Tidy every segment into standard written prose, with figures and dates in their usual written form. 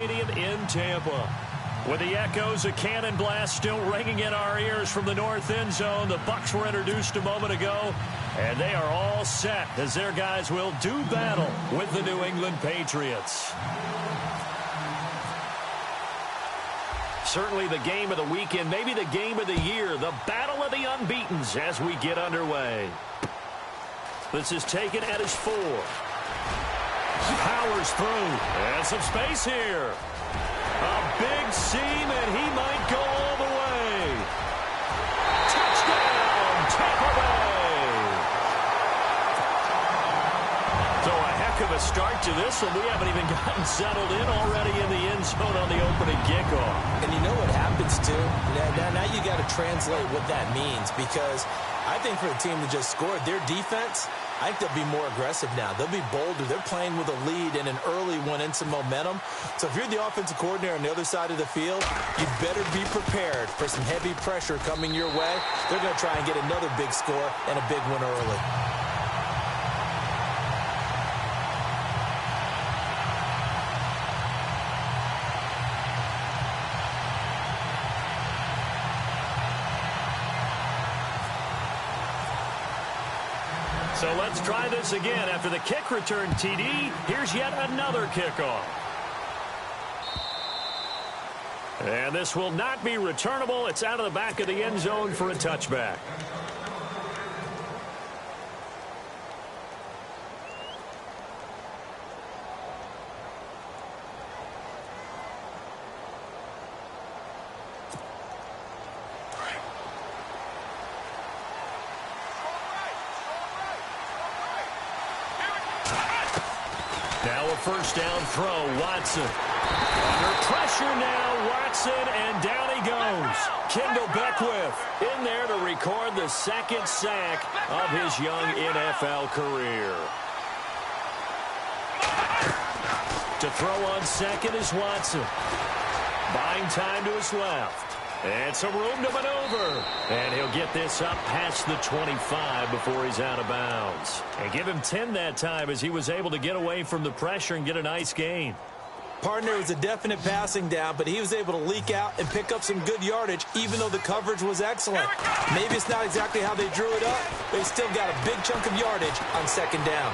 Stadium in Tampa. With the echoes of cannon blast still ringing in our ears from the north end zone, the Bucs were introduced a moment ago, and they are all set as their guys will do battle with the New England Patriots. Certainly the game of the weekend, maybe the game of the year, the battle of the unbeatens as we get underway. This is taken at his 4. Powers through, and some space here. A big seam, and he might go all the way. Touchdown, Tampa Bay. So a heck of a start to this one. We haven't even gotten settled in already in the end zone on the opening kickoff. And you know what happens, too? Now you got to translate what that means, because I think for the team that just scored, their defense, I think they'll be more aggressive now. They'll be bolder. They're playing with a lead and an early one and some momentum. So if you're the offensive coordinator on the other side of the field, you better be prepared for some heavy pressure coming your way. They're going to try and get another big score and a big one early. So let's try this again. After the kick return TD, here's yet another kickoff. And this will not be returnable. It's out of the back of the end zone for a touchback. Now a first down throw, Watson. Under pressure now, Watson, and down he goes. Kendall Beckwith in there to record the second sack of his young NFL career. To throw on second is Watson. Buying time to his left. And some room to maneuver. And he'll get this up past the 25 before he's out of bounds. And give him 10 that time as he was able to get away from the pressure and get a nice gain. Partner was a definite passing down, but he was able to leak out and pick up some good yardage, even though the coverage was excellent. Maybe it's not exactly how they drew it up, but he still got a big chunk of yardage on second down.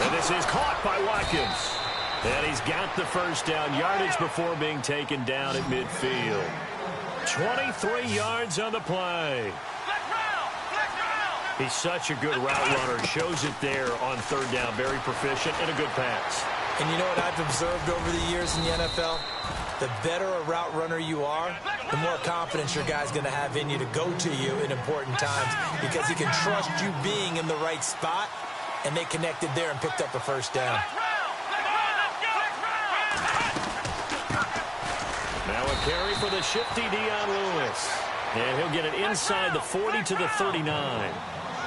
And this is caught by Watkins. And he's got the first down yardage before being taken down at midfield. 23 yards on the play. He's such a good route runner. Shows it there on third down. Very proficient and a good pass. And you know what I've observed over the years in the NFL? The better a route runner you are, the more confidence your guy's going to have in you to go to you in important times, because he can trust you being in the right spot, and they connected there and picked up a first down. Now a carry for the shifty Dion Lewis. And he'll get it inside the 40 to the 39.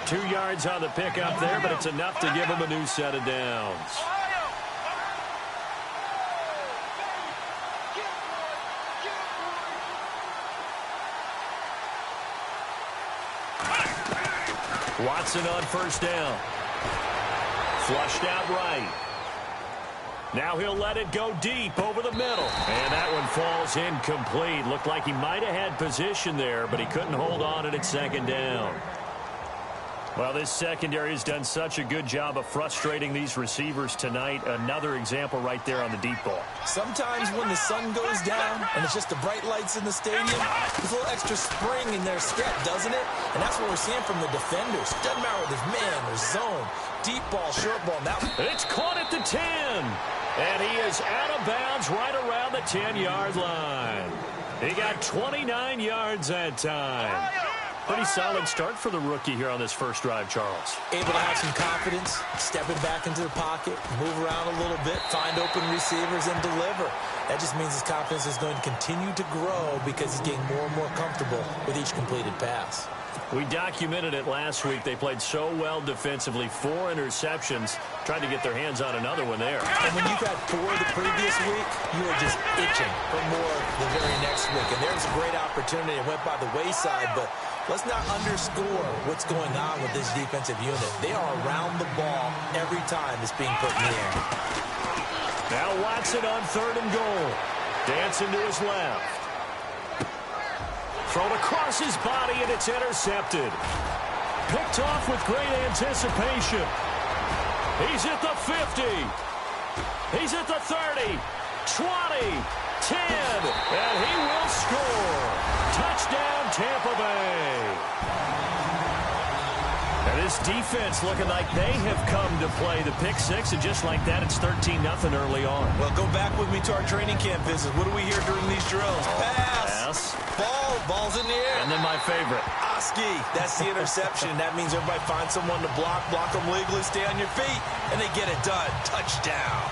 2 yards on the pickup there, but it's enough to give him a new set of downs. Watson on first down. Flushed out right. Now he'll let it go deep over the middle. And that one falls incomplete. Looked like he might have had position there, but he couldn't hold on at second down. Well, this secondary has done such a good job of frustrating these receivers tonight. Another example right there on the deep ball. Sometimes when the sun goes down and it's just the bright lights in the stadium, there's a little extra spring in their step, doesn't it? And that's what we're seeing from the defenders. Doesn't matter whether there's man or zone, deep ball, short ball. Now it's caught at the 10. And he is out of bounds right around the 10-yard line. He got 29 yards that time. Pretty solid start for the rookie here on this first drive, Charles. Able to have some confidence, stepping back into the pocket, move around a little bit, find open receivers, and deliver. That just means his confidence is going to continue to grow because he's getting more and more comfortable with each completed pass. We documented it last week. They played so well defensively. 4 interceptions. Tried to get their hands on another one there. And when you've had 4 the previous week, you are just itching for more the very next week. And there's a great opportunity. It went by the wayside, but let's not underscore what's going on with this defensive unit. They are around the ball every time it's being put in the air. Now Watson on 3rd and goal. Dancing to his left. Thrown across his body, and it's intercepted. Picked off with great anticipation. He's at the 50. He's at the 30. 20. 10. And he will score. Touchdown, Tampa Bay. And this defense looking like they have come to play the pick six, and just like that, it's 13-0 early on. Well, go back with me to our training camp visit. What do we hear during these drills? Pass. Ball's in the air. And then my favorite. Oski. That's the interception. That means everybody finds someone to block them legally, stay on your feet, and they get it done. Touchdown.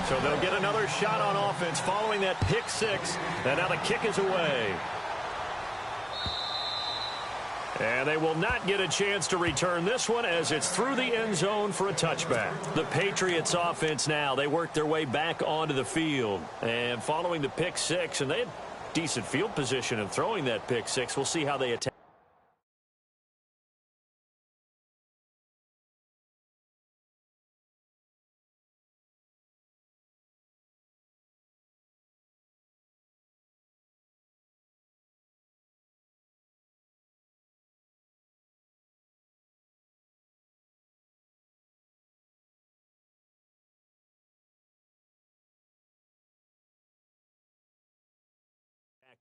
So they'll get another shot on offense following that pick six. And now the kick is away. And they will not get a chance to return this one as it's through the end zone for a touchback. The Patriots offense now, they work their way back onto the field. And following the pick six, and they had decent field position in throwing that pick six. We'll see how they attack.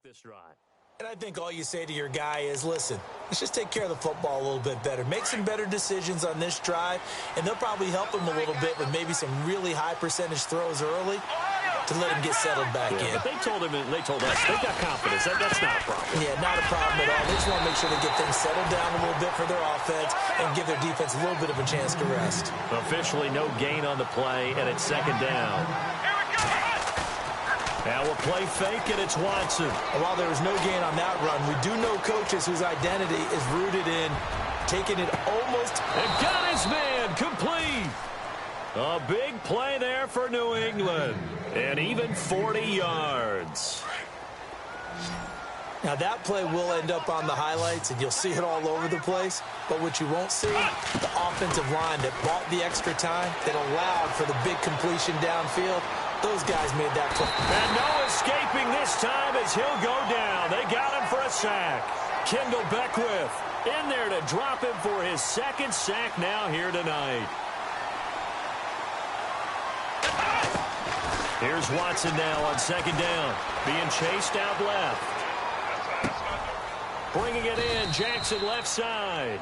This drive. And I think all you say to your guy is, listen, let's just take care of the football a little bit better. Make some better decisions on this drive, and they'll probably help him a little bit with maybe some really high percentage throws early to let him get settled back in. But they told him, and they told us, they got confidence. That's not a problem. Yeah, not a problem at all. They just want to make sure they get things settled down a little bit for their offense and give their defense a little bit of a chance to rest. Officially no gain on the play, and it's 2nd down. Now we'll play fake, and it's Watson. And while there was no gain on that run, we do know coaches whose identity is rooted in taking it almost. And got his man complete. A big play there for New England. And even 40 yards. Now that play will end up on the highlights, and you'll see it all over the place. But what you won't see, the offensive line that bought the extra time, that allowed for the big completion downfield. Those guys made that play. And no escaping this time as he'll go down. They got him for a sack. Kendall Beckwith in there to drop him for his 2nd sack now here tonight. Here's Watson now on 2nd down. Being chased out left. Bringing it in, Jackson left side.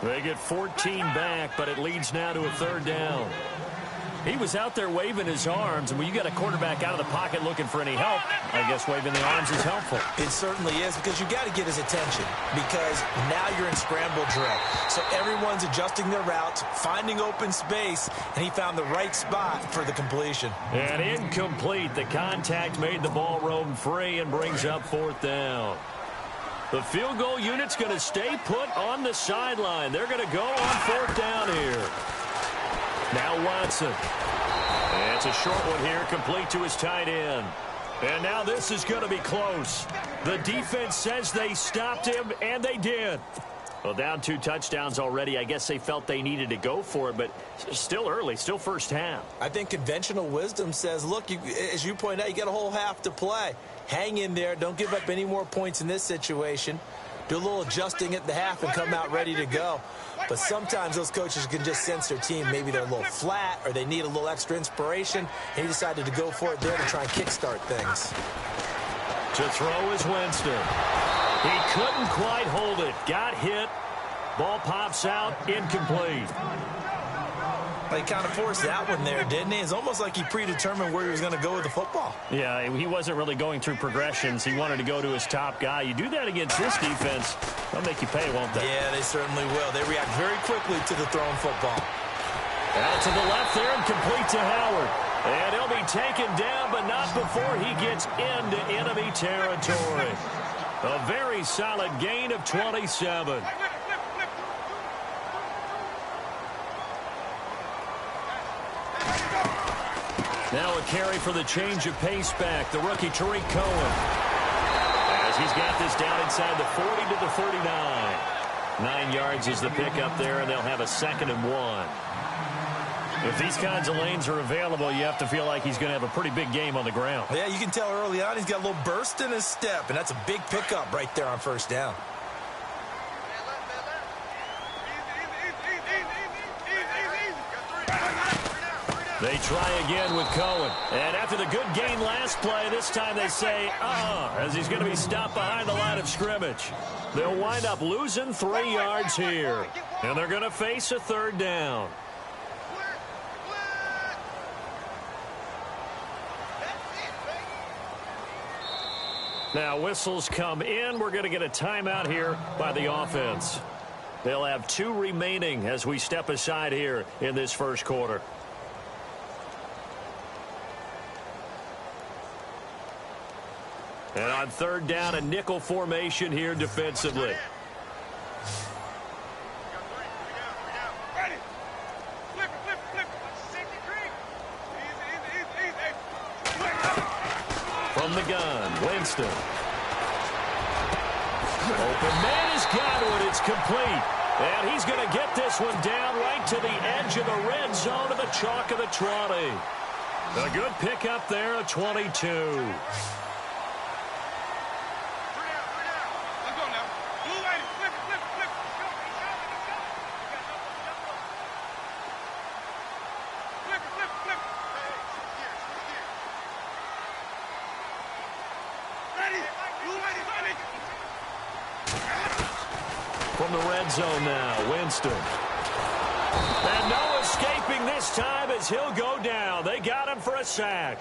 They get 14 back, but it leads now to a 3rd down. He was out there waving his arms, and when you got a quarterback out of the pocket looking for any help, I guess waving the arms is helpful. It certainly is, because you got to get his attention, because now you're in scramble drill. So everyone's adjusting their routes, finding open space, and he found the right spot for the completion. And incomplete. The contact made the ball roam free and brings up 4th down. The field goal unit's going to stay put on the sideline. They're going to go on 4th down here. Now Watson. And it's a short one here, complete to his tight end. And now this is going to be close. The defense says they stopped him, and they did. Well, down 2 touchdowns already. I guess they felt they needed to go for it, but still early, still first half. I think conventional wisdom says, look, as you point out, you got a whole half to play. Hang in there. Don't give up any more points in this situation. Do a little adjusting at the half and come out ready to go. But sometimes those coaches can just sense their team. Maybe they're a little flat or they need a little extra inspiration. And he decided to go for it there to try and kickstart things. To throw is Winston. He couldn't quite hold it. Got hit. Ball pops out. Incomplete. He kind of forced that one there, didn't he? It's almost like he predetermined where he was going to go with the football. Yeah, he wasn't really going through progressions. He wanted to go to his top guy. You do that against this defense, they'll make you pay, won't they? Yeah, they certainly will. They react very quickly to the thrown football. Out to the left there and complete to Howard. And he'll be taken down, but not before he gets into enemy territory. A very solid gain of 27. Now a carry for the change of pace back, the rookie Tariq Cohen. As he's got this down inside the 40 to the 39. 9 yards is the pickup there, and they'll have a 2nd and 1. If these kinds of lanes are available, you have to feel like he's going to have a pretty big game on the ground. Yeah, you can tell early on he's got a little burst in his step, and that's a big pickup right there on 1st down. They try again with Cohen. And after the good gain last play, this time they say, as he's going to be stopped behind the line of scrimmage. They'll wind up losing 3 yards here. And they're going to face a 3rd down. Now whistles come in. We're going to get a timeout here by the offense. They'll have 2 remaining as we step aside here in this first quarter. And on 3rd down, a nickel formation here defensively. From the gun, Winston. Open man has got it. It's complete. And he's going to get this one down right to the edge of the red zone of the chalk of the 20. A good pickup there, a 22. From the red zone now, Winston. And no escaping this time as he'll go down. They got him for a sack.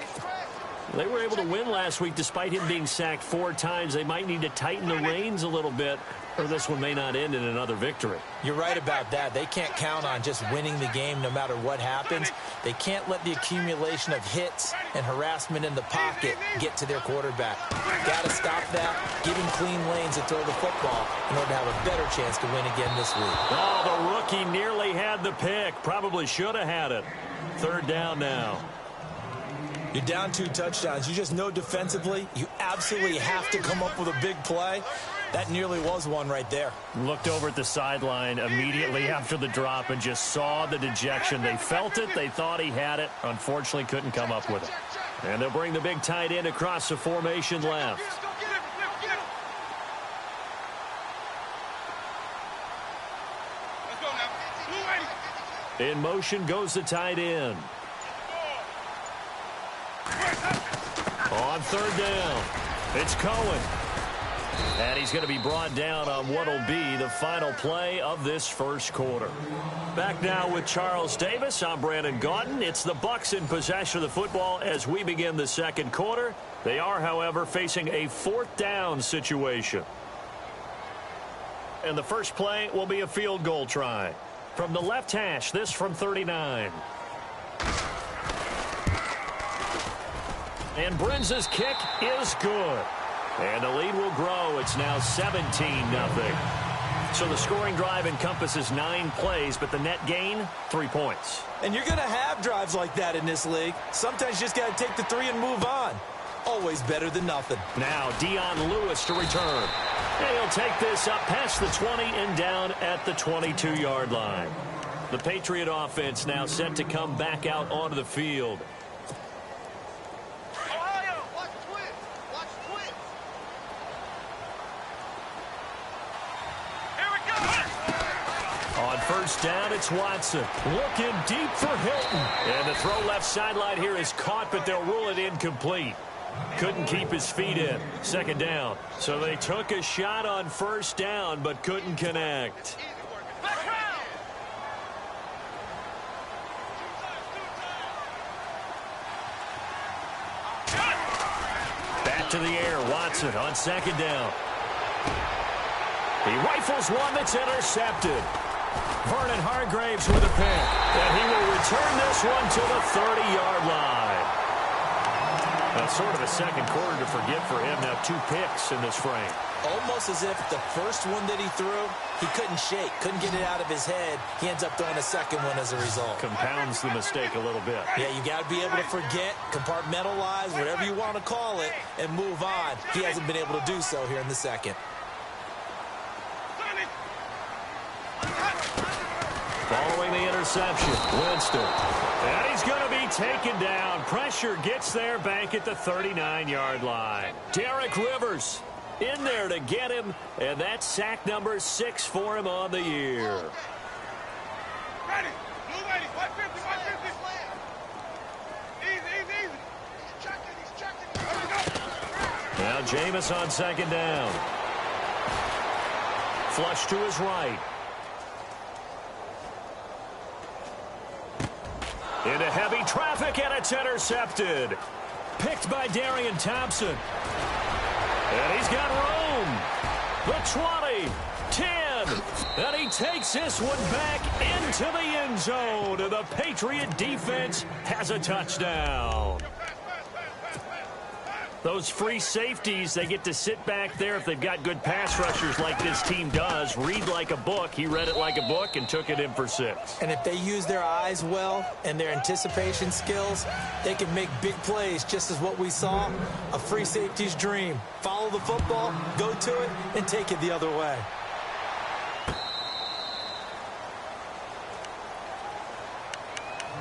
They were able to win last week despite him being sacked 4 times. They might need to tighten the reins a little bit, or this one may not end in another victory. You're right about that. They can't count on just winning the game no matter what happens. They can't let the accumulation of hits and harassment in the pocket get to their quarterback. Got to stop that, give him clean lanes to throw the football in order to have a better chance to win again this week. Oh, the rookie nearly had the pick. Probably should have had it. 3rd down now. You're down 2 touchdowns. You just know defensively you absolutely have to come up with a big play. That nearly was one right there. Looked over at the sideline immediately after the drop and just saw the dejection. They felt it. They thought he had it. Unfortunately, couldn't come up with it. And they'll bring the big tight end across the formation left. In motion goes the tight end. On 3rd down, it's Cohen. And he's going to be brought down on what will be the final play of this first quarter. Back now with Charles Davis. I'm Brandon Gaudin. It's the Bucs in possession of the football as we begin the 2nd quarter. They are, however, facing a 4th down situation. And the first play will be a field goal try. From the left hash, this from 39. And Brinz's kick is good. And the lead will grow. It's now 17-0. So the scoring drive encompasses 9 plays, but the net gain, 3 points. And you're going to have drives like that in this league. Sometimes you just got to take the 3 and move on. Always better than nothing. Now Dion Lewis to return. And he'll take this up past the 20 and down at the 22-yard line. The Patriot offense now set to come back out onto the field. On 1st down, it's Watson. Looking deep for Hilton. And the throw left sideline here is caught, but they'll rule it incomplete. Couldn't keep his feet in. 2nd down. So they took a shot on 1st down, but couldn't connect. Back to the air, Watson on 2nd down. He rifles one that's intercepted. Vernon Hargraves with a pick. And he will return this one to the 30-yard line. Sort of a second quarter to forget for him. Now 2 picks in this frame. Almost as if the first one that he threw, he couldn't shake, couldn't get it out of his head. He ends up throwing a second one as a result. Compounds the mistake a little bit. Yeah, you got to be able to forget, compartmentalize, whatever you want to call it, and move on. He hasn't been able to do so here in the second. Following the interception, Winston. And he's going to be taken down. Pressure gets there back at the 39-yard line. Derek Rivers in there to get him, and that's sack number 6 for him on the year. Ready. Blue lady, 150, 150. Easy. He's checking. Now Jameis on second down. Flush to his right. Into heavy traffic, and it's intercepted. Picked by Darian Thompson. And he's got room. The 20, 10. And he takes this one back into the end zone. And the Patriot defense has a touchdown. Those free safeties, they get to sit back there if they've got good pass rushers like this team does. Read like a book. He read it like a book and took it in for 6. And if they use their eyes well and their anticipation skills, they can make big plays, just as what we saw. A free safety's dream. Follow the football, go to it, and take it the other way.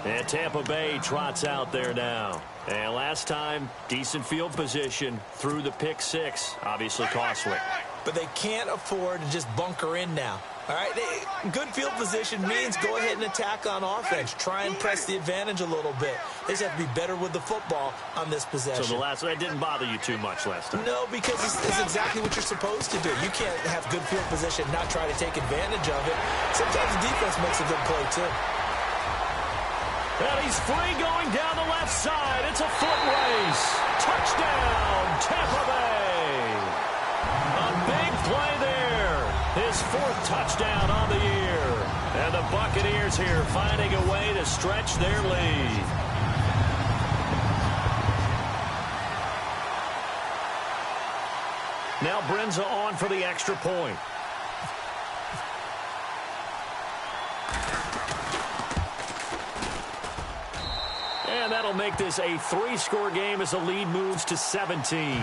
And Tampa Bay trots out there now. And last time, decent field position through the pick 6. Obviously costly. But they can't afford to just bunker in now. All right, good field position means go ahead and attack on offense. Try and press the advantage a little bit. They just have to be better with the football on this possession. So that didn't bother you too much last time? No, because it's exactly what you're supposed to do. You can't have good field position, not try to take advantage of it. Sometimes the defense makes a good play, too. And he's free going down the left side. It's a foot race. Touchdown, Tampa Bay. A big play there. His 4th touchdown on the year. And the Buccaneers here finding a way to stretch their lead. Now Brenza on for the extra point. And that'll make this a 3-score game as the lead moves to 17.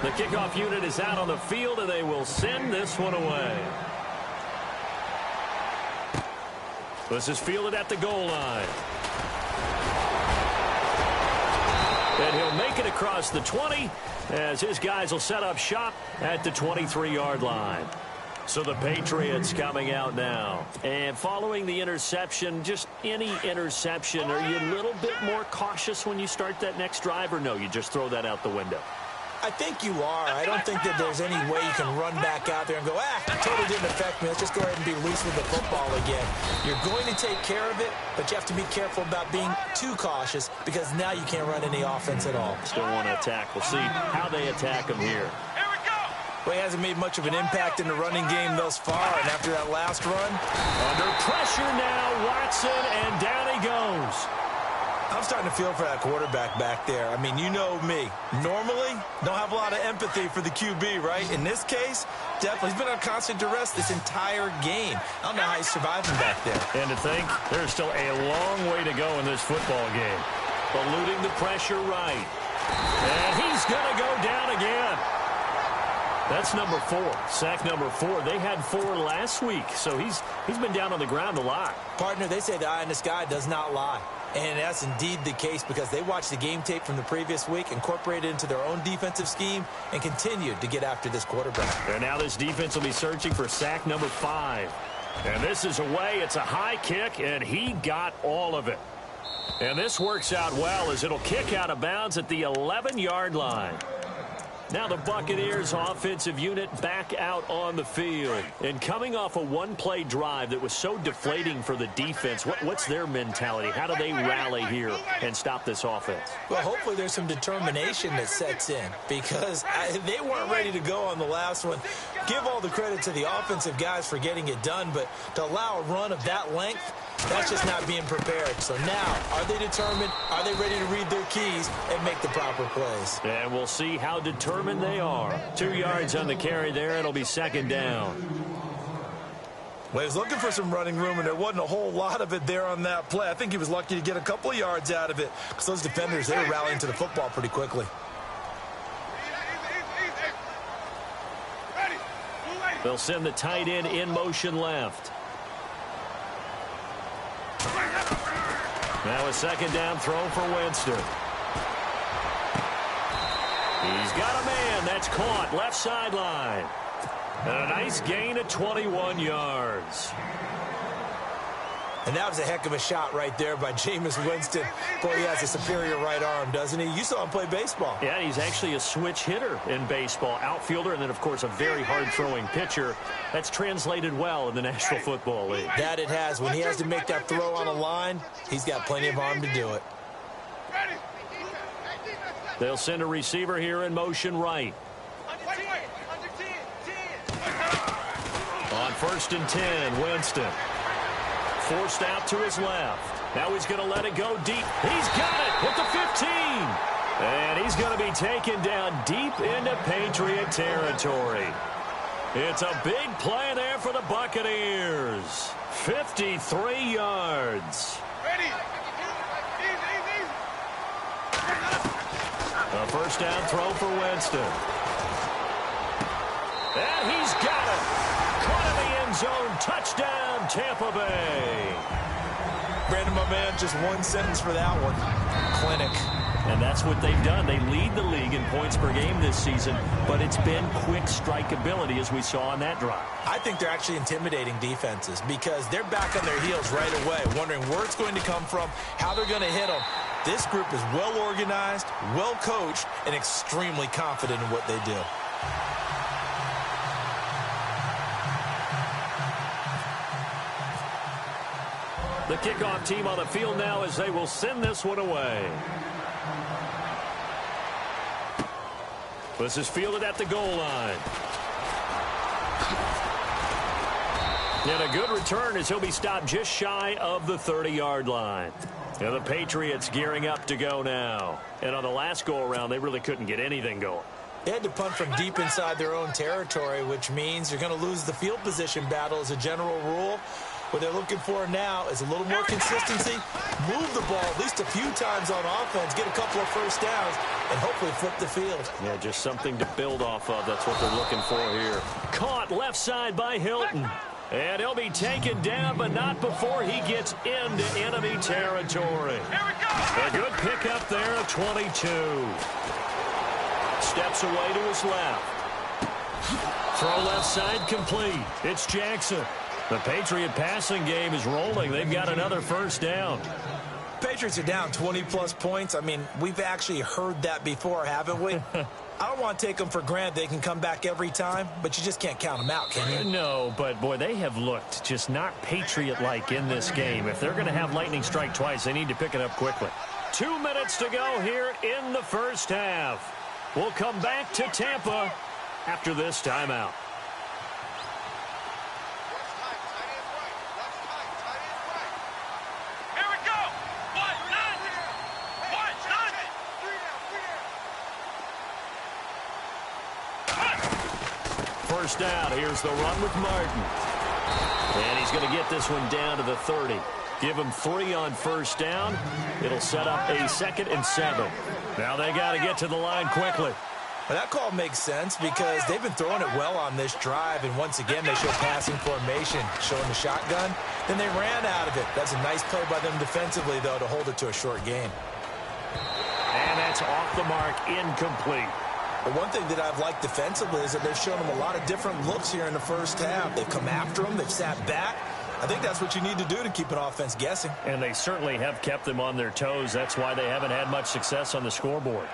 The kickoff unit is out on the field, and they will send this one away. This is fielded at the goal line. And he'll make it across the 20 as his guys will set up shop at the 23-yard line. So the Patriots coming out now. And following the interception, just any interception, are you a little bit more cautious when you start that next drive, or no, you just throw that out the window? I think you are. I don't think that there's any way you can run back out there and go, totally didn't affect me. Let's just go ahead and be loose with the football again. You're going to take care of it, but you have to be careful about being too cautious because now you can't run any offense at all. Still want to attack. We'll see how they attack him here. Well, he hasn't made much of an impact in the running game thus far, and after that last run. Under pressure now, Watson, and down he goes. I'm starting to feel for that quarterback back there. I mean, you know me. Normally, don't have a lot of empathy for the QB, right? In this case, definitely. He's been on constant duress this entire game. I don't know how he's surviving back there. And to think, there's still a long way to go in this football game. Eluding the pressure right. And he's going to go down again. That's number 4. Sack number 4. They had 4 last week, so he's been down on the ground a lot. Partner, they say the eye in the sky does not lie. And that's indeed the case because they watched the game tape from the previous week, incorporated it into their own defensive scheme, and continued to get after this quarterback. And now this defense will be searching for sack number 5. And this is away. It's a high kick, and he got all of it. And this works out well as it'll kick out of bounds at the 11-yard line. Now the Buccaneers offensive unit back out on the field. And coming off a one-play drive that was so deflating for the defense, what's their mentality? How do they rally here and stop this offense? Well, hopefully there's some determination that sets in because they weren't ready to go on the last one. Give all the credit to the offensive guys for getting it done, but to allow a run of that length, That's just not being prepared. So now, are they determined? Are they ready to read their keys and make the proper plays? And we'll see how determined they are. 2 yards on the carry there. It'll be second down. Well, he was looking for some running room, and there wasn't a whole lot of it there on that play. I think he was lucky to get a couple of yards out of it because those defenders, they were rallying to the football pretty quickly. They'll send the tight end in motion left. Now a second down throw for Winston. He's got a man. That's caught left sideline. And a nice gain of 21 yards. And that was a heck of a shot right there by Jameis Winston. Boy, he has a superior right arm, doesn't he? You saw him play baseball. Yeah, he's actually a switch hitter in baseball. Outfielder, and then, of course, a very hard-throwing pitcher. That's translated well in the National Football League. That it has. When he has to make that throw on a line, he's got plenty of arm to do it. They'll send a receiver here in motion right. On 1st and 10, Winston. Forced out to his left. Now he's going to let it go deep. He's got it at the 15. And he's going to be taken down deep into Patriot territory. It's a big play there for the Buccaneers. 53 yards. A first down throw for Winston. And he's got it. Caught in the end zone. Touchdown, Tampa Bay. Brandon, my man, just one sentence for that one. Clinic. And that's what they've done. They lead the league in points per game this season, but it's been quick strikeability as we saw on that drive. I think they're actually intimidating defenses because they're back on their heels right away, wondering where it's going to come from, how they're going to hit them. This group is well organized, well coached, and extremely confident in what they do. The kickoff team on the field now as they will send this one away. This is fielded at the goal line. And a good return as he'll be stopped just shy of the 30-yard line. And the Patriots gearing up to go now. And on the last go-around, they really couldn't get anything going. They had to punt from deep inside their own territory, which means you're going to lose the field position battle as a general rule. What they're looking for now is a little more consistency, move the ball at least a few times on offense, get a couple of first downs, and hopefully flip the field. Yeah, just something to build off of. That's what they're looking for here. Caught left side by Hilton. And he'll be taken down, but not before he gets into enemy territory. A good pickup there of 22. Steps away to his left. Throw left side complete. It's Jackson. The Patriot passing game is rolling. They've got another first down. Patriots are down 20-plus points. I mean, we've actually heard that before, haven't we? I don't want to take them for granted. They can come back every time, but you just can't count them out, can you? No, but, boy, they have looked just not Patriot-like in this game. If they're going to have lightning strike twice, they need to pick it up quickly. 2 minutes to go here in the first half. We'll come back to Tampa after this timeout. First down. Here's the run with Martin. And he's going to get this one down to the 30. Give him 3 on first down. It'll set up a 2nd and 7. Now they got to get to the line quickly. Well, that call makes sense because they've been throwing it well on this drive, and once again they show passing formation, showing the shotgun. Then they ran out of it. That's a nice play by them defensively, though, to hold it to a short gain. And that's off the mark, incomplete. But one thing that I've liked defensively is that they've shown them a lot of different looks here in the first half. They've come after them. They've sat back. I think that's what you need to do to keep an offense guessing. And they certainly have kept them on their toes. That's why they haven't had much success on the scoreboard.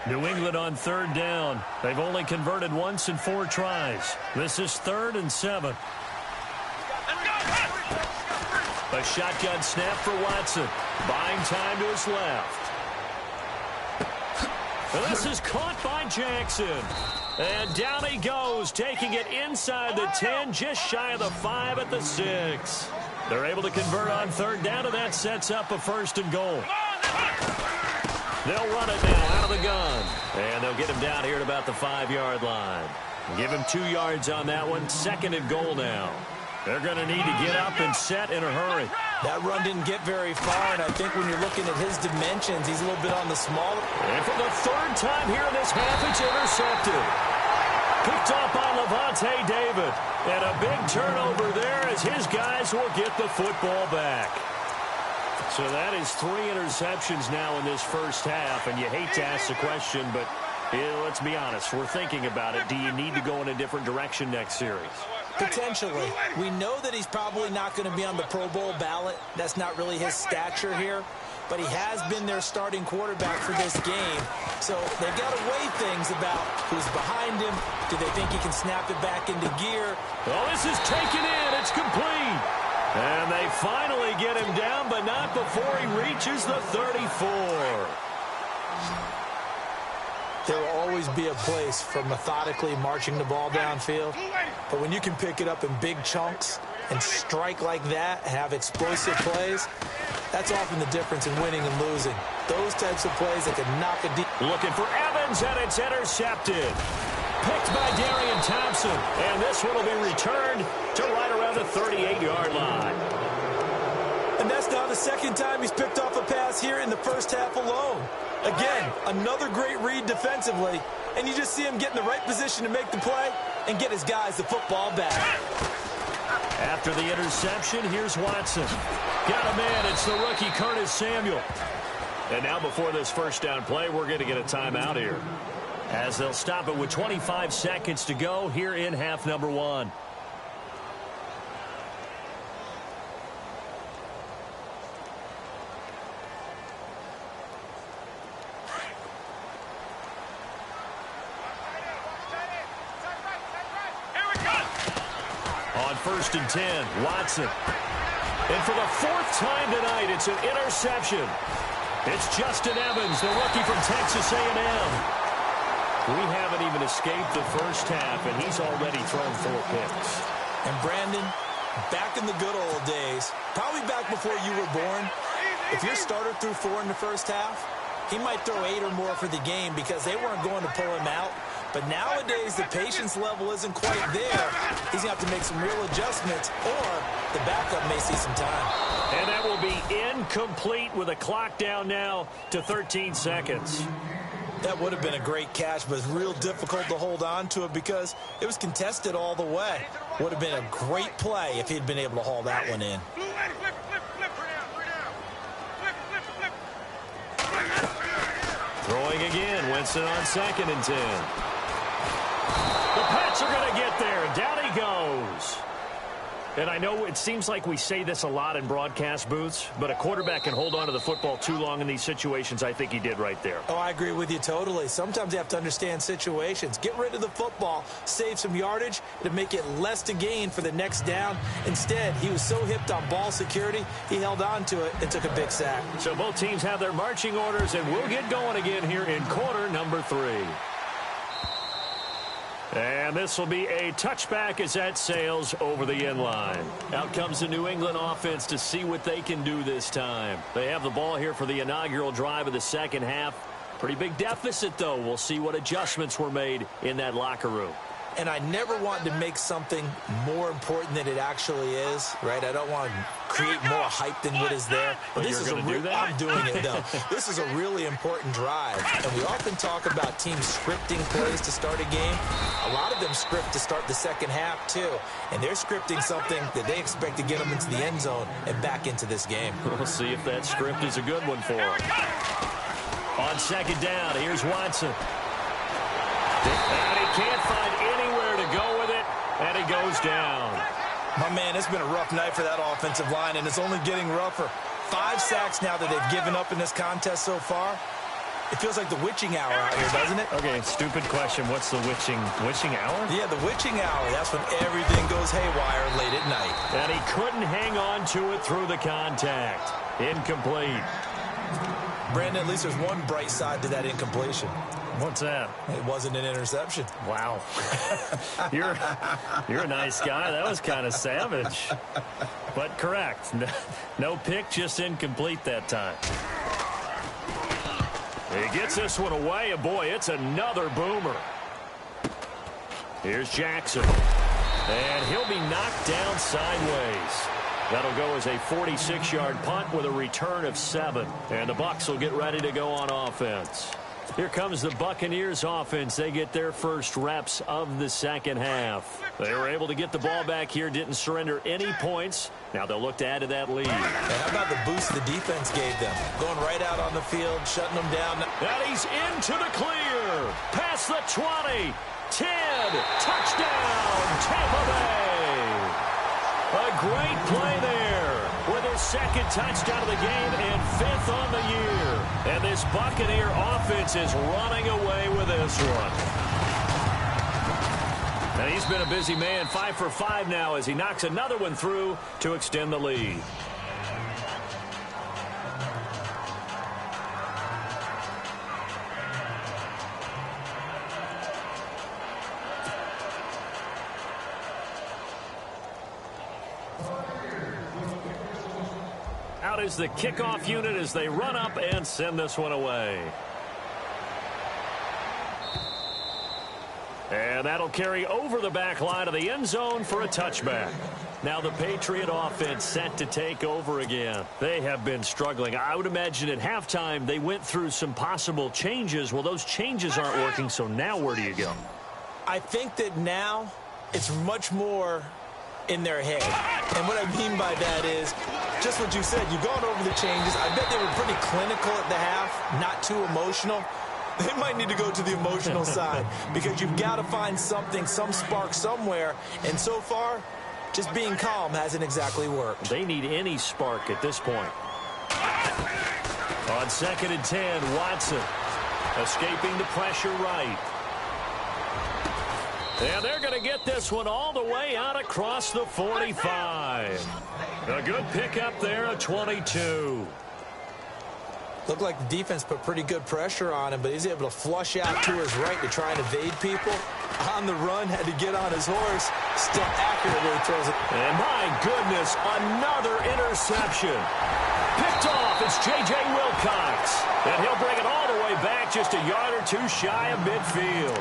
New England on 3rd down. They've only converted once in 4 tries. This is 3rd and 7. A shotgun snap for Watson. Buying time to his left. And this is caught by Jackson. And down he goes, taking it inside the 10, just shy of the 5 at the 6. They're able to convert on third down, and that sets up a 1st and goal. They'll run it now out of the gun. And they'll get him down here at about the 5-yard line. Give him 2 yards on that one. 2nd and goal now. They're going to need to get up and set in a hurry. That run didn't get very far, and I think when you're looking at his dimensions, he's a little bit on the smaller. And for the 3rd time here in this half, it's intercepted. Picked off by Levante David. And a big turnover there as his guys will get the football back. So that is 3 interceptions now in this first half, and you hate to ask the question, but let's be honest, we're thinking about it. Do you need to go in a different direction next series? Potentially. We know that he's probably not going to be on the Pro Bowl ballot. That's not really his stature here. But he has been their starting quarterback for this game. So they've got to weigh things about who's behind him. Do they think he can snap it back into gear? Well, this is taken in. It's complete. And they finally get him down, but not before he reaches the 34. There will always be a place for methodically marching the ball downfield. But when you can pick it up in big chunks and strike like that, have explosive plays, that's often the difference in winning and losing. Those types of plays that can knock a deep. Looking for Evans, and it's intercepted. Picked by Darian Thompson. And this one will be returned to right around the 38-yard line. And that's now the 2nd time he's picked off a pass here in the first half alone. Again, another great read defensively, and you just see him get in the right position to make the play and get his guys the football back. After the interception, here's Watson. Got a man. It's the rookie Curtis Samuel. And now before this first down play, we're going to get a timeout here, as they'll stop it with 25 seconds to go here in half number 1. On 1st and 10, Watson. And for the 4th time tonight, it's an interception. It's Justin Evans, the rookie from Texas A&M. We haven't even escaped the first half, and he's already thrown 4 picks. And Brandon, back in the good old days, probably back before you were born, if your starter threw 4 in the first half, he might throw 8 or more for the game because they weren't going to pull him out. But nowadays, the patience level isn't quite there. He's going to have to make some real adjustments, or the backup may see some time. And that will be incomplete with a clock down now to 13 seconds. That would have been a great catch, but it's real difficult to hold on to it because it was contested all the way. Would have been a great play if he'd been able to haul that one in. Throwing again, Winston on 2nd and 10. The Pats are going to get there, and down he goes. And I know it seems like we say this a lot in broadcast booths, but a quarterback can hold on to the football too long in these situations. I think he did right there. Oh, I agree with you totally. Sometimes you have to understand situations. Get rid of the football, save some yardage to make it less to gain for the next down. Instead, he was so hipped on ball security, he held on to it and took a big sack. So both teams have their marching orders, and we'll get going again here in quarter number 3. And this will be a touchback as that sails over the end line. Out comes the New England offense to see what they can do this time. They have the ball here for the inaugural drive of the second half. Pretty big deficit, though. We'll see what adjustments were made in that locker room. And I never want to make something more important than it actually is, right? I don't want to create more hype than what is there. But this is a do that? I'm doing it, though. This is a really important drive. And we often talk about teams scripting plays to start a game. A lot of them script to start the second half, too. And they're scripting something that they expect to get them into the end zone and back into this game. We'll see if that script is a good one for them. On 2nd down, here's Watson. And he can't find anywhere to go with it, and he goes down. My man, it's been a rough night for that offensive line, and it's only getting rougher. 5 sacks now that they've given up in this contest so far. It feels like the witching hour out here, doesn't it? Okay, stupid question. What's the witching hour? Yeah, the witching hour. That's when everything goes haywire late at night. And he couldn't hang on to it through the contact. Incomplete. Brandon, at least there's one bright side to that incompletion. What's that? It wasn't an interception. Wow. You're a nice guy. That was kind of savage. But correct. No pick, just incomplete that time. He gets this one away, and boy, it's another boomer. Here's Jackson. And he'll be knocked down sideways. That'll go as a 46-yard punt with a return of 7. And the Bucs will get ready to go on offense. Here comes the Buccaneers offense. They get their first reps of the second half. They were able to get the ball back here, didn't surrender any points. Now they'll look to add to that lead. And how about the boost the defense gave them? Going right out on the field, shutting them down. And he's into the clear. Past the 20. 10. Touchdown, Tampa Bay. A great play there with his second touchdown of the game and 5th on the year. And this Buccaneer offense is running away with this one. And he's been a busy man, 5 for 5 now as he knocks another one through to extend the lead. Out is the kickoff unit as they run up and send this one away. And that'll carry over the back line of the end zone for a touchback. Now the Patriot offense set to take over again. They have been struggling. I would imagine at halftime they went through some possible changes. Well, those changes aren't working, so now where do you go? I think that now it's much more in their head. And what I mean by that is just what you said. You've gone over the changes. I bet they were pretty clinical at the half, not too emotional. They might need to go to the emotional side because you've got to find something, some spark somewhere. And so far, just being calm hasn't exactly worked. They need any spark at this point. On 2nd and 10, Watson escaping the pressure right. And they're going to get this one all the way out across the 45. A good pickup there, a 22. Looked like the defense put pretty good pressure on him, but he's able to flush out to his right to try and evade people. On the run, had to get on his horse. Still accurate where he throws it. And my goodness, another interception. Picked off, it's J.J. Wilcox. And he'll bring it all the way back just a yard or two shy of midfield.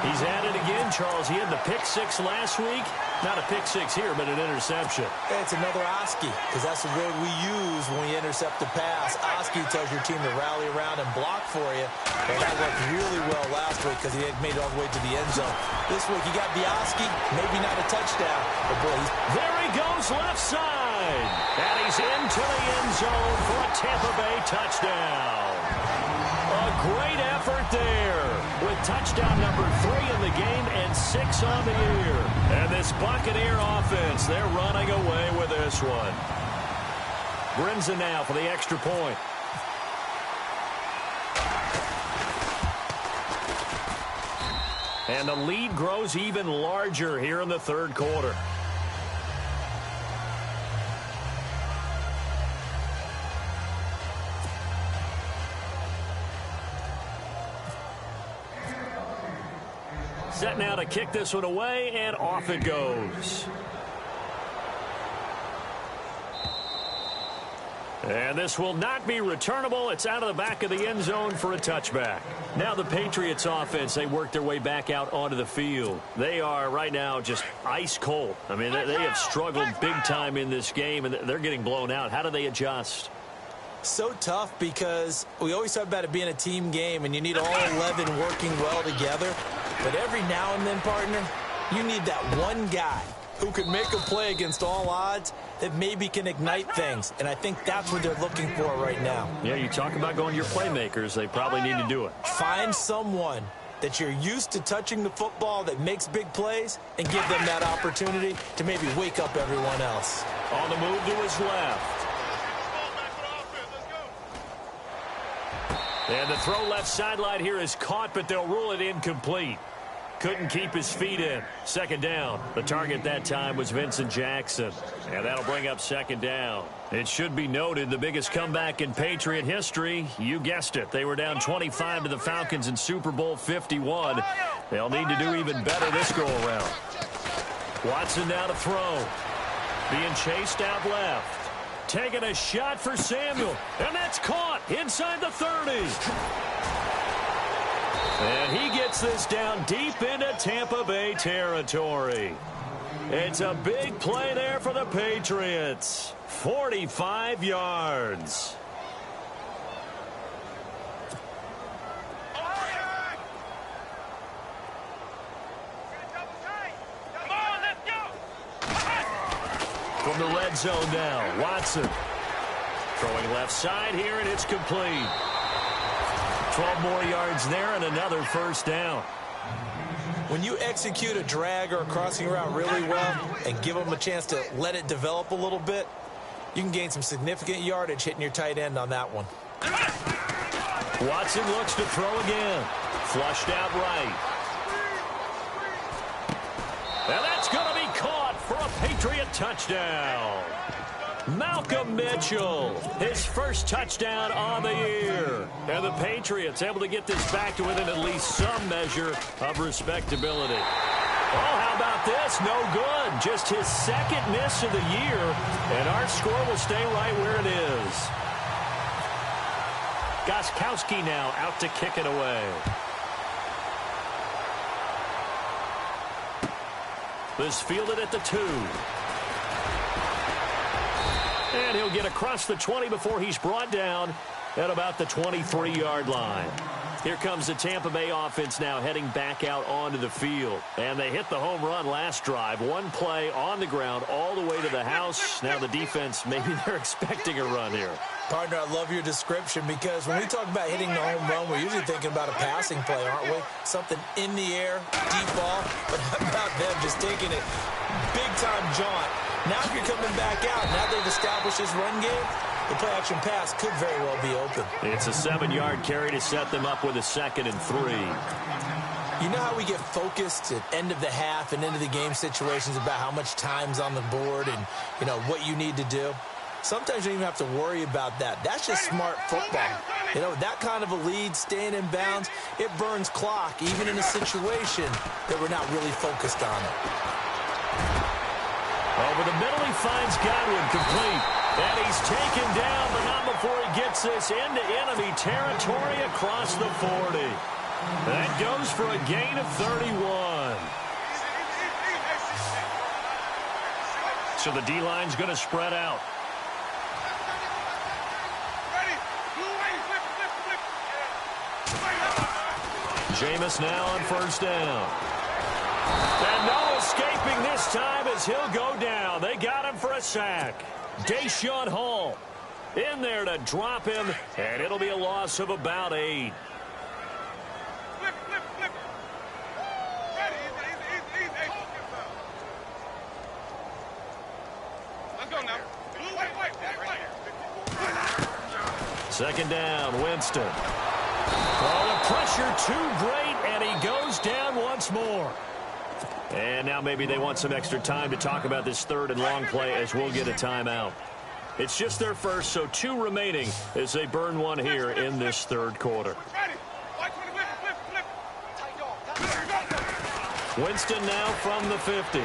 He's at it again, Charles. He had the pick 6 last week. Not a pick 6 here, but an interception. It's another Oski, because that's the word we use when we intercept the pass. Oski tells your team to rally around and block for you. And that worked really well last week because he had made it all the way to the end zone. This week, you got the Oski, maybe not a touchdown, but boy, there he goes left side. And he's into the end zone for a Tampa Bay touchdown. A great effort there with touchdown number 3 in the game and 6 on the year. And this Buccaneer offense, they're running away with this one. Brinson now for the extra point. And the lead grows even larger here in the third quarter. Set now to kick this one away, and off it goes. And this will not be returnable. It's out of the back of the end zone for a touchback. Now the Patriots offense, they work their way back out onto the field. They are right now just ice cold. I mean, they have struggled big time in this game, and they're getting blown out. How do they adjust? so tough because we always talk about it being a team game and you need all 11 working well together. But every now and then, partner, you need that one guy who can make a play against all odds that maybe can ignite things. And I think that's what they're looking for right now. Yeah, you talk about going to your playmakers. They probably need to do it. Find someone that you're used to touching the football that makes big plays and give them that opportunity to maybe wake up everyone else. On the move to his left. And the throw left sideline here is caught, but they'll rule it incomplete. couldn't keep his feet in. Second down. The target that time was Vincent Jackson. And that'll bring up second down. It should be noted the biggest comeback in Patriot history. You guessed it. They were down 25 to the Falcons in Super Bowl 51. They'll need to do even better this go-around. Watson now to throw. Being chased out left. Taking a shot for Samuel. And that's caught inside the 30. And he gets this down deep into Tampa Bay territory. It's a big play there for the Patriots. 45 yards. From the red zone now, Watson. Throwing left side here, and it's complete. 12 more yards there and another first down. When you execute a drag or a crossing route really well and give them a chance to let it develop a little bit, you can gain some significant yardage hitting your tight end on that one. Watson looks to throw again. Flushed out right. And that's going to be caught for a Patriot touchdown. Malcolm Mitchell, his first touchdown on the year. And the Patriots able to get this back to within at least some measure of respectability. Oh, how about this? No good. Just his second miss of the year. And our score will stay right where it is. Gostkowski now out to kick it away. This fielded at the 2. And he'll get across the 20 before he's brought down at about the 23-yard line. Here comes the Tampa Bay offense now heading back out onto the field. And they hit the home run last drive. One play on the ground all the way to the house. Now the defense, maybe they're expecting a run here. Partner, I love your description because when we talk about hitting the home run, we're usually thinking about a passing play, aren't we? Something in the air, deep ball. But how about them just taking it big-time jaunt? Now if you're coming back out, now they've established this run game, the play-action pass could very well be open. It's a 7-yard carry to set them up with a 2nd and 3. You know how we get focused at end of the half and into the game situations about how much time's on the board and, you know, what you need to do? Sometimes you don't even have to worry about that. That's just smart football. You know, that kind of a lead, staying in bounds, it burns clock, even in a situation that we're not really focused on it. Over the middle, he finds Godwin complete. And he's taken down, but not before he gets this into enemy territory across the 40. That goes for a gain of 31. So the D-line's going to spread out. Jameis now on first down. And no escaping this time as he'll go down. They got him for a sack. Deshaun Hall in there to drop him, and it'll be a loss of about 8. Let's go now. Second down, Winston. Oh, the pressure too great, and he goes down once more. And now maybe they want some extra time to talk about this 3rd and long play as we'll get a timeout. It's just their first, so 2 remaining as they burn one here in this 3rd quarter. Winston now from the 50.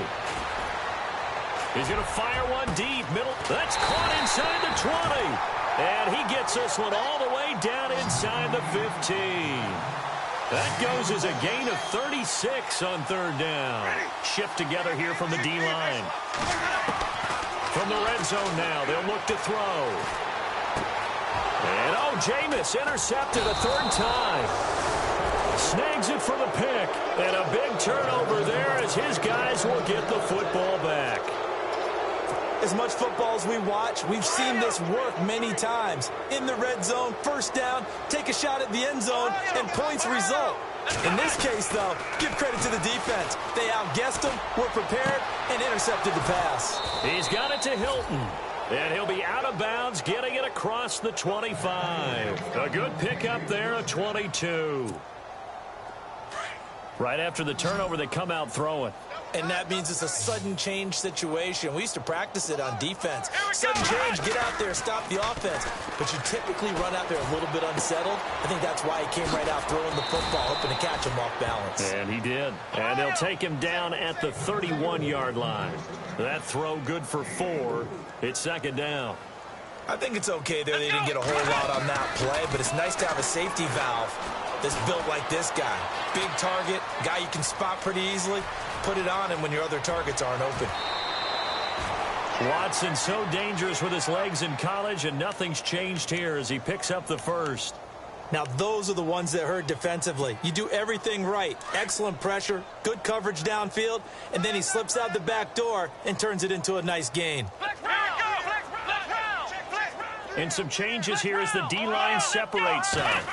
He's going to fire one deep, middle. That's caught inside the 20. And he gets this one all the way down inside the 15. That goes as a gain of 36 on 3rd down. Shift together here from the D-line. From the red zone now, they'll look to throw. And, oh, Jameis intercepted a 3rd time. Snags it for the pick. And a big turnover there as his guys will get the football back. As much football as we watch, we've seen this work many times. In the red zone, first down, take a shot at the end zone, and points result. In this case, though, give credit to the defense. They outguessed them, were prepared, and intercepted the pass. He's got it to Hilton. And he'll be out of bounds, getting it across the 25. A good pickup there, a 22. Right after the turnover, they come out throwing. And that means it's a sudden change situation. We used to practice it on defense. Sudden change, get out there, stop the offense. But you typically run out there a little bit unsettled. I think that's why he came right out throwing the football, hoping to catch him off balance. And he did. And they'll take him down at the 31-yard line. That throw good for 4. It's second down. I think it's okay there. They didn't get a whole lot on that play, but it's nice to have a safety valve that's built like this guy. Big target, guy you can spot pretty easily. Put it on him when your other targets aren't open. Watson so dangerous with his legs in college, and nothing's changed here as he picks up the first. Now, those are the ones that hurt defensively. You do everything right. Excellent pressure, good coverage downfield, and then he slips out the back door and turns it into a nice gain. And some changes here as the D-line separates some.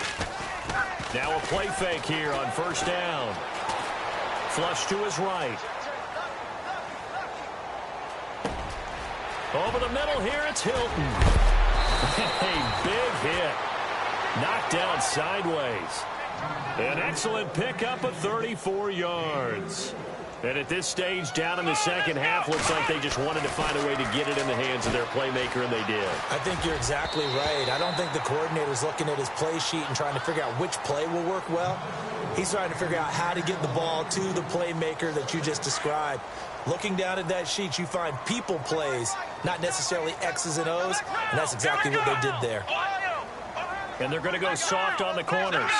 Now a play fake here on first down. Flush to his right. Over the middle here, it's Hilton. A big hit. Knocked down sideways. An excellent pickup of 34 yards. And at this stage, down in the second half, looks like they just wanted to find a way to get it in the hands of their playmaker, and they did. I think you're exactly right. I don't think the coordinator's looking at his play sheet and trying to figure out which play will work well. He's trying to figure out how to get the ball to the playmaker that you just described. Looking down at that sheet, you find people plays, not necessarily X's and O's, and that's exactly what they did there. And they're going to go soft on the corners.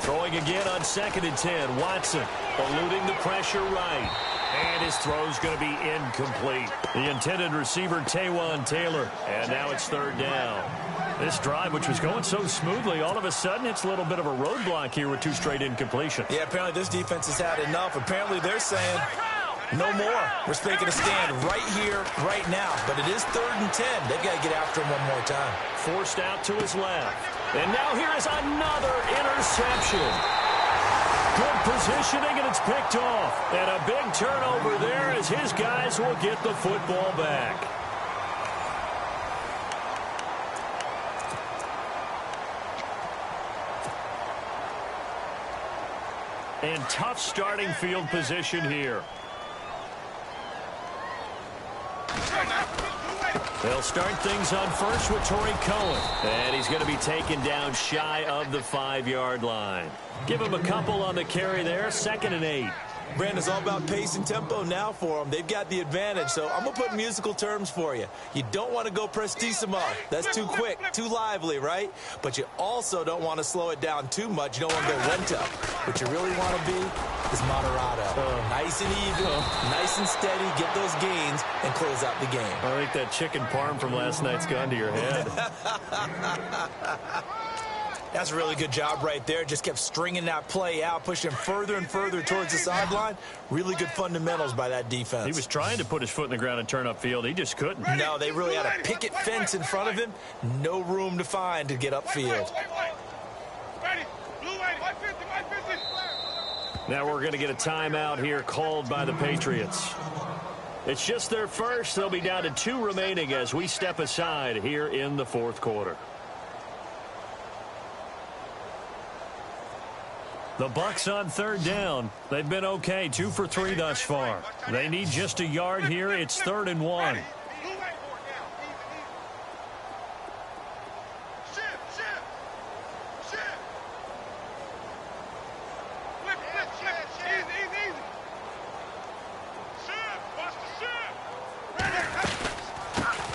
Throwing again on 2nd and 10. Watson eluding the pressure right. And his throw's going to be incomplete. The intended receiver, Taywan Taylor. And now it's 3rd down. This drive, which was going so smoothly, all of a sudden it's a little bit of a roadblock here with 2 straight incompletions. Yeah, apparently this defense has had enough. Apparently they're saying, no more. We're making a stand right here, right now. But it is 3rd and 10. They've got to get after him one more time. Forced out to his left. And now here is another interception. Good positioning, and it's picked off. And a big turnover there as his guys will get the football back. And tough starting field position here. They'll start things on first with Torrey Cohen. And he's going to be taken down shy of the 5-yard line. Give him a couple on the carry there. 2nd and 8. Brandon, it's all about pace and tempo now for them. They've got the advantage, so I'm going to put musical terms for you. You don't want to go prestissimo. That's too quick, too lively, right? But you also don't want to slow it down too much. You don't want to go one-top. What you really want to be is moderato. Nice and even, nice and steady, get those gains, and close out the game. I think that chicken parm from last night's gone to your head. That's a really good job right there. Just kept stringing that play out, pushing him further and further towards the sideline. Really good fundamentals by that defense. He was trying to put his foot in the ground and turn upfield. He just couldn't. No, they really had a picket fence in front of him. No room to find to get upfield. Now we're going to get a timeout here called by the Patriots. It's just their first. They'll be down to 2 remaining as we step aside here in the 4th quarter. The Bucs on 3rd down. They've been okay, 2 for 3 thus far. They need just a yard here. It's 3rd and 1.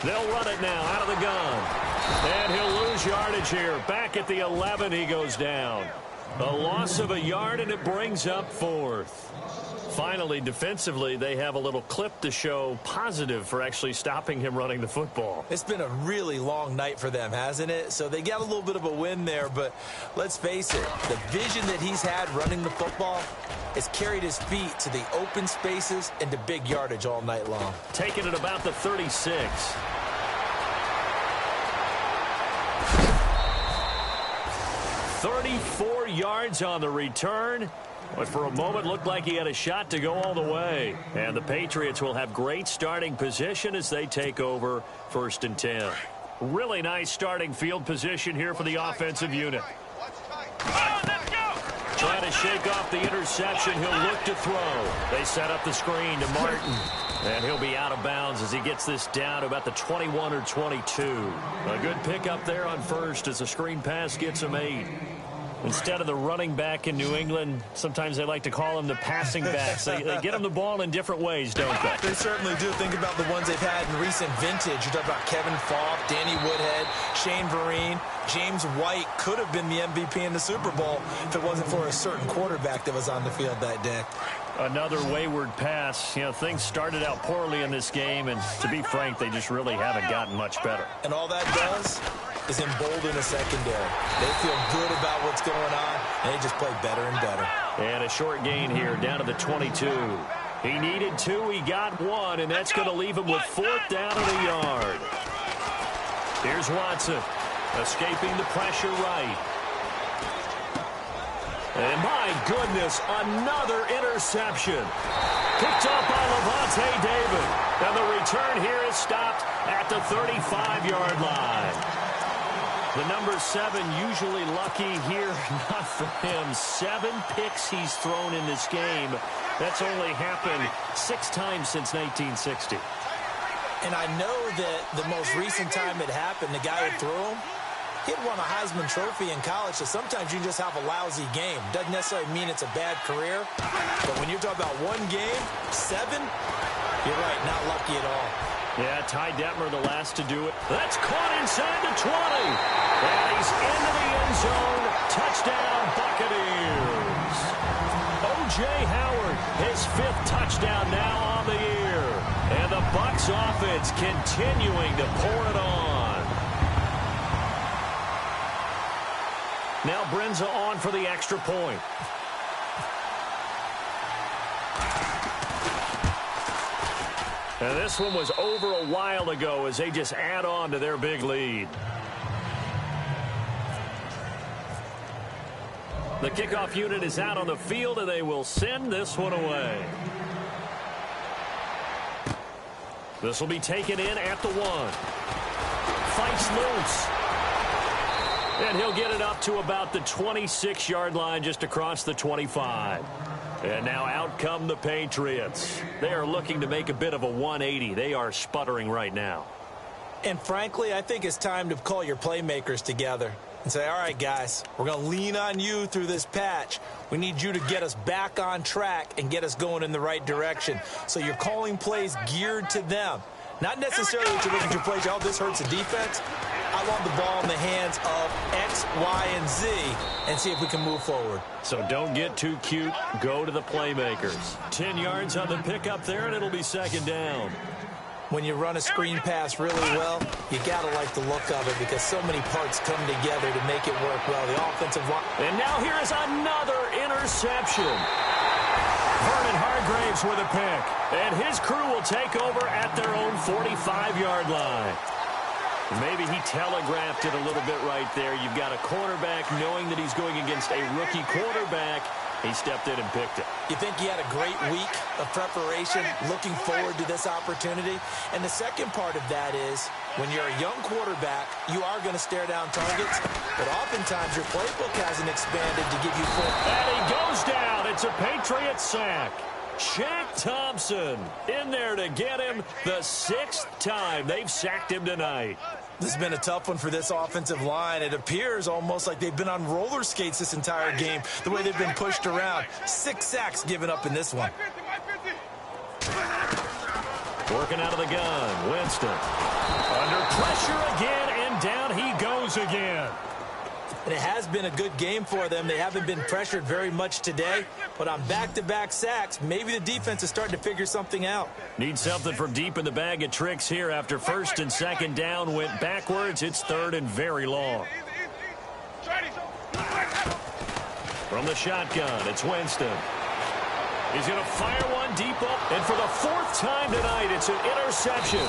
They'll run it now out of the gun. And he'll lose yardage here. Back at the 11, he goes down. A loss of a yard, and it brings up 4th. Finally, defensively, they have a little clip to show positive for actually stopping him running the football. It's been a really long night for them, hasn't it? So they got a little bit of a win there, but let's face it, the vision that he's had running the football has carried his feet to the open spaces and to big yardage all night long. Taking it about the 36. 34 yards on the return, but for a moment looked like he had a shot to go all the way. And the Patriots will have great starting position as they take over 1st and 10. Really nice starting field position here for the offensive unit. Trying to shake off the interception. He'll look to throw. They set up the screen to Martin. And he'll be out of bounds as he gets this down to about the 21 or 22. A good pickup there on first as the screen pass gets him 8. Instead of the running back in New England, sometimes they like to call them the passing backs. They get them the ball in different ways, don't they? They certainly do. Think about the ones they've had in recent vintage. You talk about Kevin Falk, Danny Woodhead, Shane Vereen. James White could have been the MVP in the Super Bowl if it wasn't for a certain quarterback that was on the field that day. Another wayward pass. You know, things started out poorly in this game, and to be frank, they just really haven't gotten much better. And all that does is embolden the secondary. They feel good about what's going on, and they just play better and better. And a short gain here, down to the 22. He needed 2, he got 1, and that's going to leave him with 4th down and a yard. Here's Watson, escaping the pressure right. And my goodness, another interception. Picked up by Levante David. And the return here is stopped at the 35-yard line. The number 7 usually lucky here. Not for him. 7 picks he's thrown in this game. That's only happened 6 times since 1960. And I know that the most recent time it happened, the guy who threw him, he had won a Heisman Trophy in college, so sometimes you just have a lousy game. Doesn't necessarily mean it's a bad career, but when you're talking about 1 game, 7, you're right, not lucky at all. Yeah, Ty Detmer the last to do it. That's caught inside the 20. And he's into the end zone. Touchdown, Buccaneers. O.J. Howard, his 5th touchdown now on the year. And the Bucs offense continuing to pour it on. Now Brenza on for the extra point. And this one was over a while ago as they just add on to their big lead. The kickoff unit is out on the field, and they will send this one away. This will be taken in at the 1. Fights loose. And he'll get it up to about the 26-yard line, just across the 25. And now out come the Patriots. They are looking to make a bit of a 180. They are sputtering right now. And frankly, I think it's time to call your playmakers together and say, all right, guys, we're going to lean on you through this patch. We need you to get us back on track and get us going in the right direction. So you're calling plays geared to them. Not necessarily that you're looking to play, oh, this hurts the defense. I want the ball in the hands of X, Y, and Z and see if we can move forward. So don't get too cute. Go to the playmakers. 10 yards on the pickup there, and it'll be 2nd down. When you run a screen pass really well, you got to like the look of it because so many parts come together to make it work well. The offensive line. And now here is another interception. Vernon Hargraves with a pick. And his crew will take over at their own 45-yard line. Maybe he telegraphed it a little bit right there. You've got a cornerback knowing that he's going against a rookie quarterback. He stepped in and picked it. You think he had a great week of preparation, looking forward to this opportunity? And the second part of that is, when you're a young quarterback, you are going to stare down targets, but oftentimes your playbook hasn't expanded to give you full. And he goes down. It's a Patriot sack. Shaq Thompson in there to get him the 6th time they've sacked him tonight. This has been a tough one for this offensive line. It appears almost like they've been on roller skates this entire game, the way they've been pushed around. 6 sacks given up in this one. Working out of the gun, Winston. Under pressure again, and down he goes again. And it has been a good game for them. They haven't been pressured very much today, but on back-to-back sacks, maybe the defense is starting to figure something out. Need something from deep in the bag of tricks here after 1st and 2nd down went backwards. It's 3rd and very long. From the shotgun, it's Winston. He's going to fire one deep up, and for the 4th time tonight, it's an interception.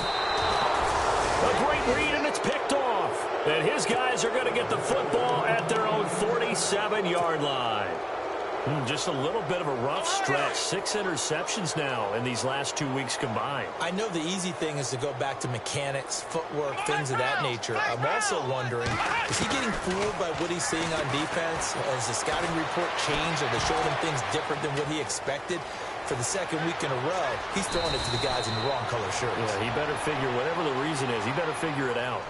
A great read, and it's picked off. And his guys are going to get the football at their own 47-yard line. Just a little bit of a rough stretch. 6 interceptions now in these last 2 weeks combined. I know the easy thing is to go back to mechanics, footwork, things of that nature. I'm also wondering, is he getting fooled by what he's seeing on defense? Has the scouting report changed? Are they showing him things different than what he expected? For the second week in a row, he's throwing it to the guys in the wrong color shirts. Yeah, he better figure, whatever the reason is, he better figure it out.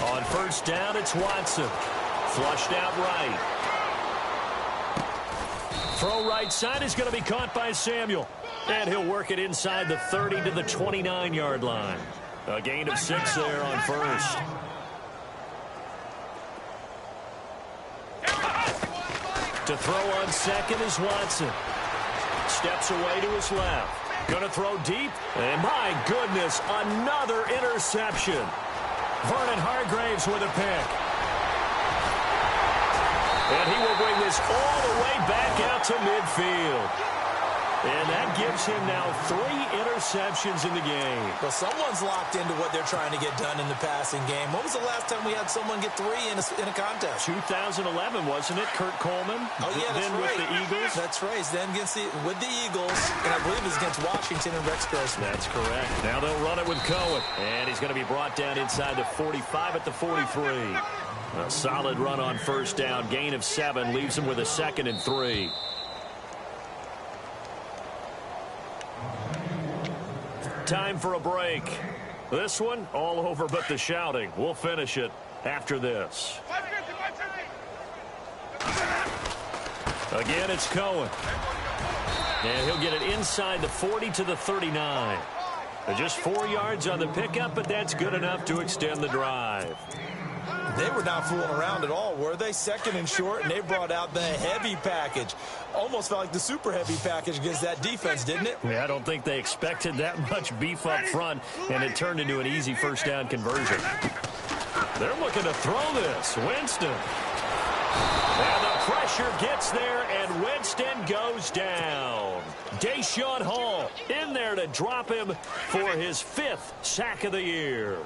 On first down, it's Watson. Flushed out right. Throw right side is going to be caught by Samuel. And he'll work it inside the 30 to the 29-yard line. A gain of 6 there on first. To throw on second is Watson. Steps away to his left. Going to throw deep. And my goodness, another interception. Vernon Hargraves with a pick. And he will bring this all the way back out to midfield. And that gives him now 3 interceptions in the game. Well, someone's locked into what they're trying to get done in the passing game. When was the last time we had someone get 3 in a contest? 2011, wasn't it? Kurt Coleman. Oh, yeah, that's then right. with the Eagles. That's right. Then with the Eagles, and I believe it was against Washington and Rex Grossman. That's correct. Now they'll run it with Cohen. And he's going to be brought down inside the 45 at the 43. A solid run on first down. Gain of 7 leaves him with a 2nd and 3. Time for a break. This one, all over but the shouting. We'll finish it after this. Again, it's Cohen. And he'll get it inside the 40 to the 39. Just 4 yards on the pickup, but that's good enough to extend the drive. They were not fooling around at all, were they? 2nd and short, and they brought out the heavy package. Almost felt like the super heavy package against that defense, didn't it? Yeah, I don't think they expected that much beef up front, and it turned into an easy first down conversion. They're looking to throw this. Winston. And the pressure gets there, and Winston goes down. Deshaun Hall in there to drop him for his 5th sack of the year.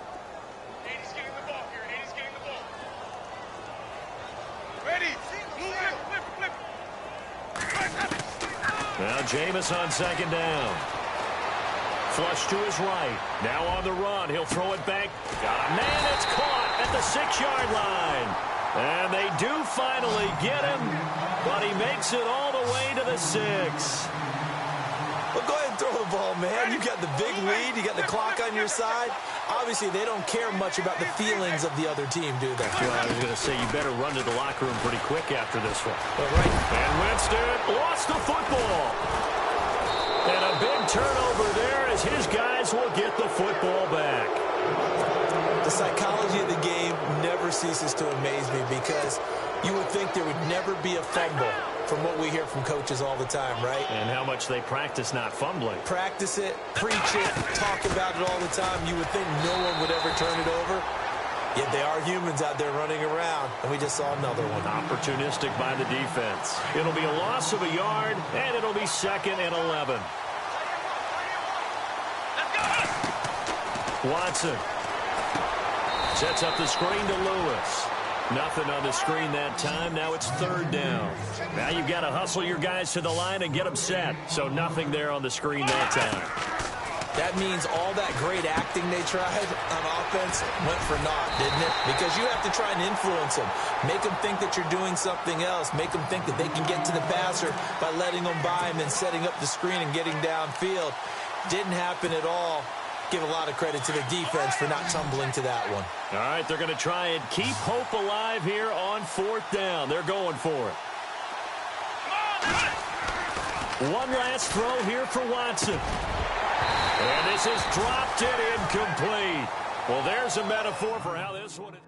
Now Jameis on 2nd down. Flush to his right. Now on the run. He'll throw it back. Got a man. It's caught at the 6-yard line. And they do finally get him, but he makes it all the way to the 6. Well, go ahead and throw the ball, man. You got the big lead. You got the clock on your side. Obviously, they don't care much about the feelings of the other team, do they? Well, I was going to say, you better run to the locker room pretty quick after this one. All right. And Winston lost the football. And a big turnover there as his guys will get the football back. The psychology of the game never ceases to amaze me because you would think there would never be a fumble from what we hear from coaches all the time, right? And how much they practice not fumbling. Practice it, preach it, talk about it all the time. You would think no one would ever turn it over. Yet they are humans out there running around, and we just saw another one. Opportunistic by the defense. It'll be a loss of a yard, and it'll be 2nd and 11. Watson sets up the screen to Lewis. Nothing on the screen that time. Now it's 3rd down. Now you've got to hustle your guys to the line and get them set. So nothing there on the screen that time. That means all that great acting they tried on offense went for naught, didn't it? Because you have to try and influence them. Make them think that you're doing something else. Make them think that they can get to the passer by letting them by him and setting up the screen and getting downfield. Didn't happen at all. Give a lot of credit to the defense for not tumbling to that one. All right, they're going to try and keep hope alive here on 4th down. They're going for it. One last throw here for Watson. And this is dropped and incomplete. Well, there's a metaphor for how this one is.